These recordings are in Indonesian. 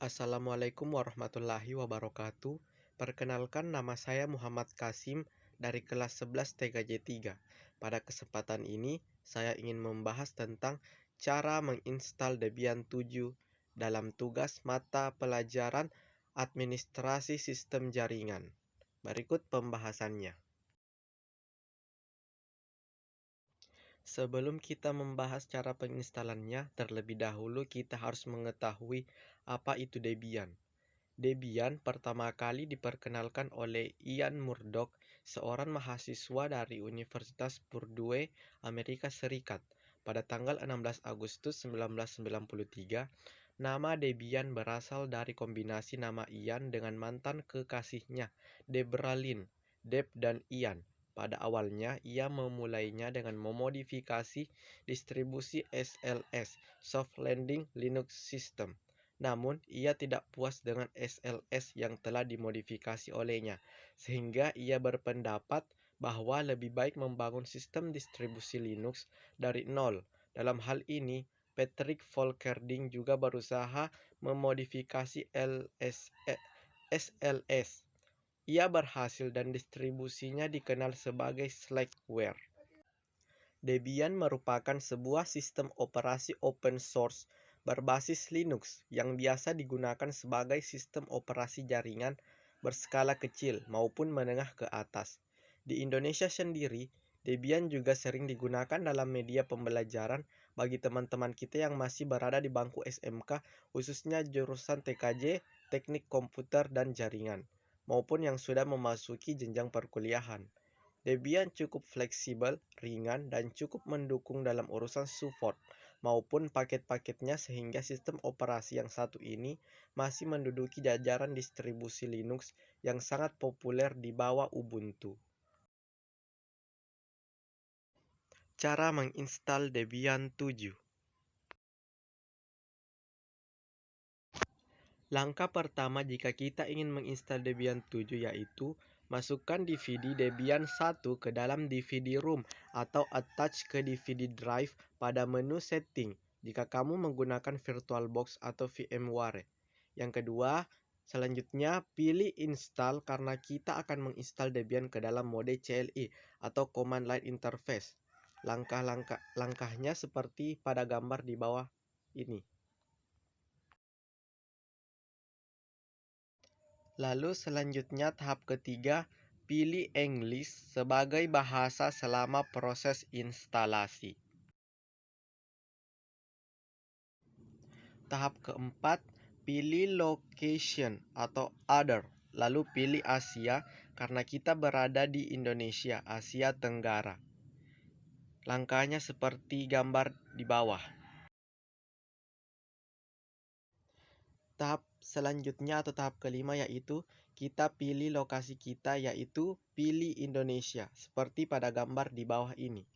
Assalamualaikum warahmatullahi wabarakatuh. Perkenalkan, nama saya Muhammad Kasim dari kelas 11 TKJ 3. Pada kesempatan ini, saya ingin membahas tentang cara menginstal Debian 7 dalam tugas mata pelajaran Administrasi Sistem Jaringan. Berikut pembahasannya. Sebelum kita membahas cara penginstalannya, terlebih dahulu kita harus mengetahui apa itu Debian. Debian pertama kali diperkenalkan oleh Ian Murdoch, seorang mahasiswa dari Universitas Purdue, Amerika Serikat. Pada tanggal 16 Agustus 1993, nama Debian berasal dari kombinasi nama Ian dengan mantan kekasihnya, Debra Lynn, Deb dan Ian. Pada awalnya, ia memulainya dengan memodifikasi distribusi SLS, Soft Landing Linux System. Namun, ia tidak puas dengan SLS yang telah dimodifikasi olehnya, sehingga ia berpendapat bahwa lebih baik membangun sistem distribusi Linux dari nol. Dalam hal ini, Patrick Volkerding juga berusaha memodifikasi SLS. Ia berhasil dan distribusinya dikenal sebagai Slackware. Debian merupakan sebuah sistem operasi open source berbasis Linux yang biasa digunakan sebagai sistem operasi jaringan berskala kecil maupun menengah ke atas. Di Indonesia sendiri, Debian juga sering digunakan dalam media pembelajaran bagi teman-teman kita yang masih berada di bangku SMK, khususnya jurusan TKJ, Teknik Komputer dan Jaringan, maupun yang sudah memasuki jenjang perkuliahan. Debian cukup fleksibel, ringan, dan cukup mendukung dalam urusan support maupun paket-paketnya sehingga sistem operasi yang satu ini masih menduduki jajaran distribusi Linux yang sangat populer di bawah Ubuntu. Cara menginstal Debian 7. Langkah pertama jika kita ingin menginstal Debian 7 yaitu masukkan DVD Debian 1 ke dalam DVD-ROM atau attach ke DVD drive pada menu setting jika kamu menggunakan VirtualBox atau VMware. Yang kedua, selanjutnya pilih install karena kita akan menginstal Debian ke dalam mode CLI atau Command Line Interface. Langkahnya seperti pada gambar di bawah ini. Lalu selanjutnya tahap ketiga, pilih English sebagai bahasa selama proses instalasi. Tahap keempat, pilih location atau other, lalu pilih Asia karena kita berada di Indonesia, Asia Tenggara. Langkahnya seperti gambar di bawah. Tahap selanjutnya atau tahap kelima yaitu kita pilih lokasi kita yaitu pilih Indonesia seperti pada gambar di bawah ini.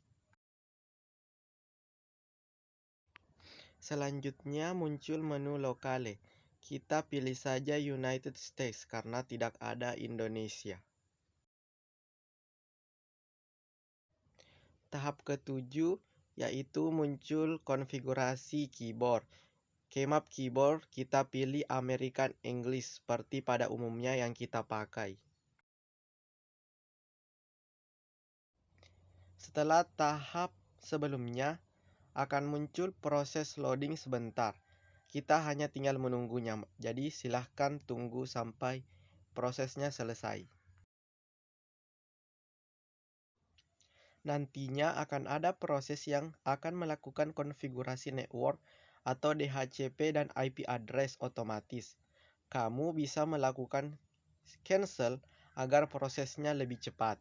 Selanjutnya muncul menu lokale. Kita pilih saja United States karena tidak ada Indonesia. Tahap ketujuh yaitu muncul konfigurasi keyboard. Kemap keyboard kita pilih American English seperti pada umumnya yang kita pakai. Setelah tahap sebelumnya, akan muncul proses loading sebentar. Kita hanya tinggal menunggunya, jadi silahkan tunggu sampai prosesnya selesai. Nantinya akan ada proses yang akan melakukan konfigurasi network atau DHCP dan IP address otomatis. Kamu bisa melakukan cancel agar prosesnya lebih cepat.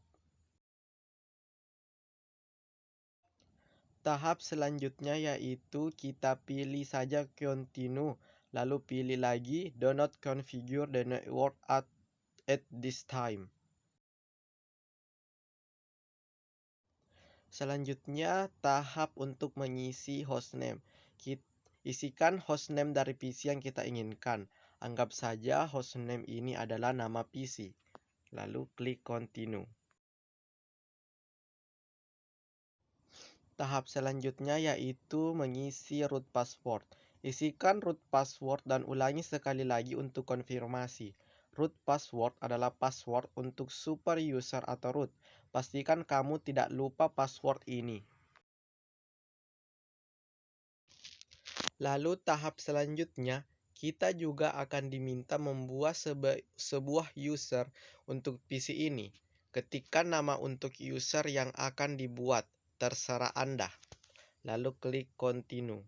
Tahap selanjutnya yaitu kita pilih saja continue, lalu pilih lagi do not configure the network at this time. Selanjutnya tahap untuk mengisi hostname. Isikan hostname dari PC yang kita inginkan. Anggap saja hostname ini adalah nama PC. Lalu klik continue. Tahap selanjutnya yaitu mengisi root password. Isikan root password dan ulangi sekali lagi untuk konfirmasi. Root password adalah password untuk super user atau root. Pastikan kamu tidak lupa password ini. Lalu tahap selanjutnya, kita juga akan diminta membuat sebuah user untuk PC ini. Ketikkan nama untuk user yang akan dibuat, terserah Anda. Lalu klik continue.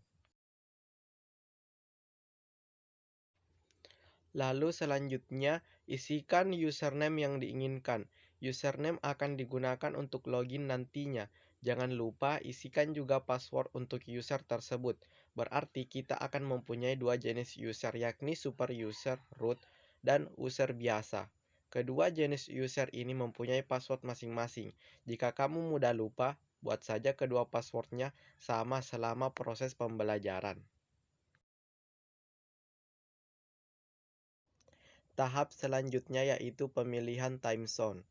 Lalu selanjutnya, isikan username yang diinginkan. Username akan digunakan untuk login nantinya. Jangan lupa isikan juga password untuk user tersebut. Berarti kita akan mempunyai dua jenis user, yakni super user, root, dan user biasa. Kedua jenis user ini mempunyai password masing-masing. Jika kamu mudah lupa, buat saja kedua passwordnya sama selama proses pembelajaran. Tahap selanjutnya yaitu pemilihan time zone.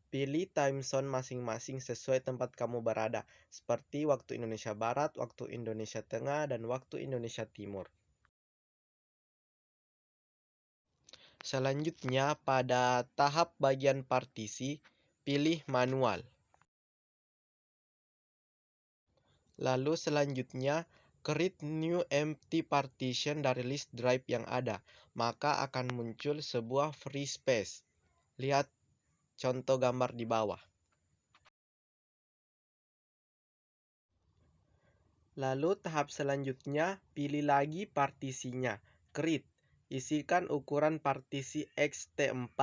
Pilih time zone masing-masing sesuai tempat kamu berada, seperti waktu Indonesia Barat, waktu Indonesia Tengah, dan waktu Indonesia Timur. Selanjutnya, pada tahap bagian partisi, pilih manual. Lalu selanjutnya, create new empty partition dari list drive yang ada, maka akan muncul sebuah free space. Lihat contoh gambar di bawah. Lalu tahap selanjutnya, pilih lagi partisinya, create. Isikan ukuran partisi ext4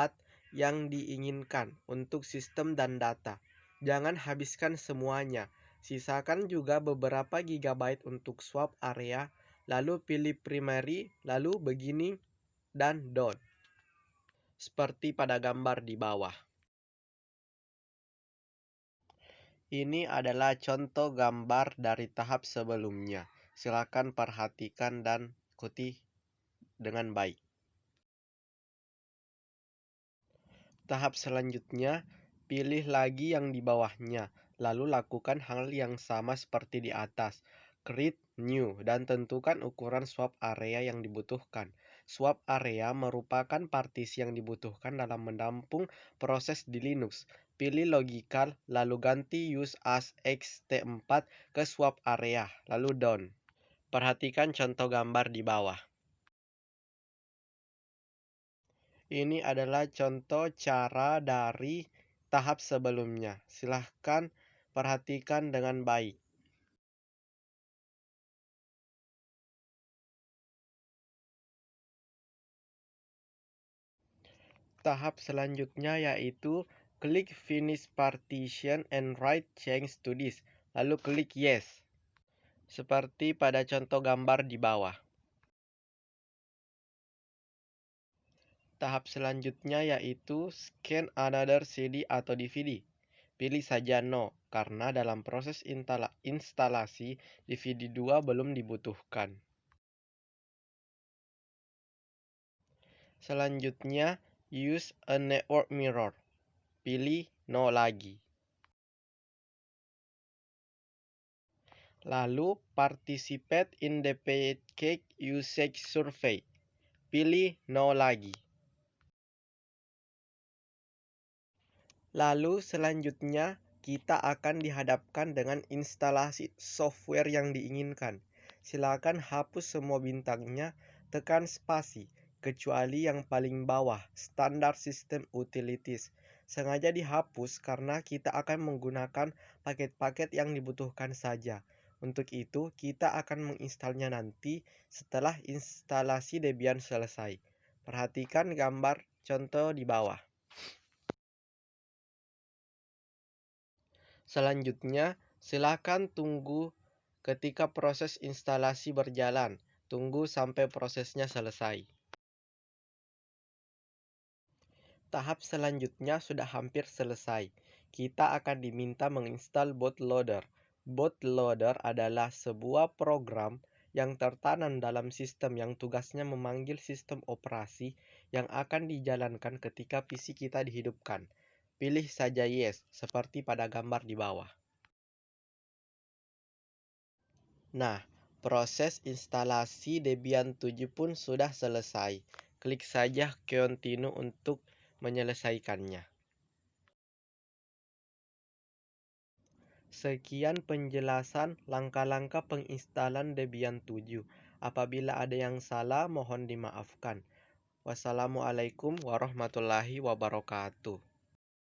yang diinginkan untuk sistem dan data. Jangan habiskan semuanya. Sisakan juga beberapa gigabyte untuk swap area, lalu pilih primary, lalu beginning, dan done. Seperti pada gambar di bawah. Ini adalah contoh gambar dari tahap sebelumnya. Silakan perhatikan dan ikuti dengan baik. Tahap selanjutnya, pilih lagi yang di bawahnya, lalu lakukan hal yang sama seperti di atas. Create new dan tentukan ukuran swap area yang dibutuhkan. Swap area merupakan partisi yang dibutuhkan dalam menampung proses di Linux. Pilih logical, lalu ganti use as ext4 ke swap area, lalu done. Perhatikan contoh gambar di bawah. Ini adalah contoh cara dari tahap sebelumnya. Silahkan perhatikan dengan baik. Tahap selanjutnya yaitu klik Finish Partition and Write Change to this. Lalu klik Yes. Seperti pada contoh gambar di bawah. Tahap selanjutnya yaitu Scan Another CD atau DVD. Pilih saja No, karena dalam proses instalasi DVD 2 belum dibutuhkan. Selanjutnya, use a network mirror. Pilih No lagi. Lalu, participate in the pancake usage survey. Pilih No lagi. Lalu selanjutnya, kita akan dihadapkan dengan instalasi software yang diinginkan. Silakan hapus semua bintangnya, tekan spasi, kecuali yang paling bawah, Standard System Utilities. Sengaja dihapus karena kita akan menggunakan paket-paket yang dibutuhkan saja. Untuk itu, kita akan menginstalnya nanti setelah instalasi Debian selesai. Perhatikan gambar contoh di bawah. Selanjutnya, silakan tunggu ketika proses instalasi berjalan. Tunggu sampai prosesnya selesai. Tahap selanjutnya sudah hampir selesai. Kita akan diminta menginstal bootloader. Bootloader adalah sebuah program yang tertanam dalam sistem yang tugasnya memanggil sistem operasi yang akan dijalankan ketika PC kita dihidupkan. Pilih saja Yes, seperti pada gambar di bawah. Nah, Proses instalasi Debian 7 pun sudah selesai. Klik saja Continue untuk menyelesaikannya. Sekian penjelasan langkah-langkah penginstalan Debian 7. Apabila ada yang salah, mohon dimaafkan. Wassalamualaikum warahmatullahi wabarakatuh.